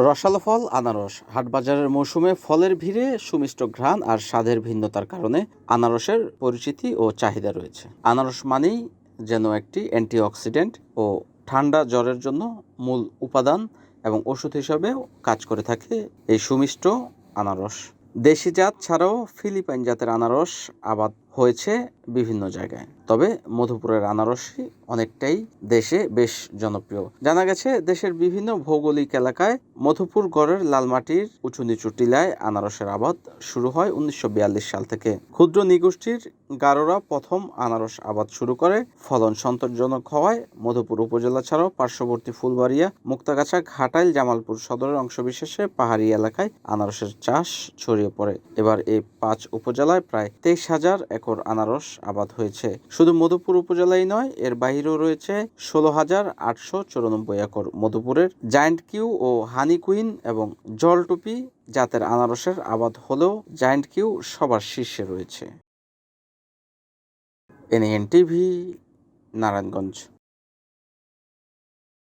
রসালো ফল আনারস। হাটবাজারের মৌসুমে ফলের ভিড়ে সুমিষ্ট ঘ্রাণ আর স্বাদের ভিন্নতার কারণে আনারসের পরিচিতি ও চাহিদা রয়েছে। আনারস মানেই যেন একটি অ্যান্টিঅক্সিডেন্ট ও ঠান্ডা জ্বরের জন্য মূল উপাদান এবং ওষুধ হিসাবেও কাজ করে থাকে এই সুমিষ্ট আনারস। দেশি জাত ছাড়াও ফিলিপাইন জাতের আনারস আবাদ হয়েছে বিভিন্ন জায়গায়, তবে মধুপুরের আনারসই অনেকটাই দেশে বেশ জনপ্রিয়। জানা গেছে দেশের বিভিন্ন ভৌগোলিক এলাকায় মধুপুর গড়ের লাল মাটির উঁচু নিচু টিলায় আনারসের আবাদ শুরু হয় 1942 সাল থেকে। ক্ষুদ্র নৃগোষ্ঠীর গারোরা প্রথম আনারস আবাদ শুরু করে। ফলন সন্তোষজনক হওয়ায় মধুপুর উপজেলা ছাড়াও পার্শ্ববর্তী ফুলবাড়িয়া, মুক্তাগাছা, ঘাটাইল, জামালপুর সদরের অংশবিশেষে পাহাড়ি এলাকায় আনারসের চাষ ছড়িয়ে পড়ে। এবার এই 5 উপজেলায় প্রায় 23,000 একর আনারস আবাদ হয়েছে। শুধু মধুপুর উপজেলাই নয়, এর বাইরেও রয়েছে 16,894 একর। মধুপুরের জায়ান্ট কিউ ও হানি কুইন এবং জলটুপি জাতের আনারসের আবাদ হলেও জায়ান্ট কিউ সবার শীর্ষে রয়েছে। NN TV, Narayanganj.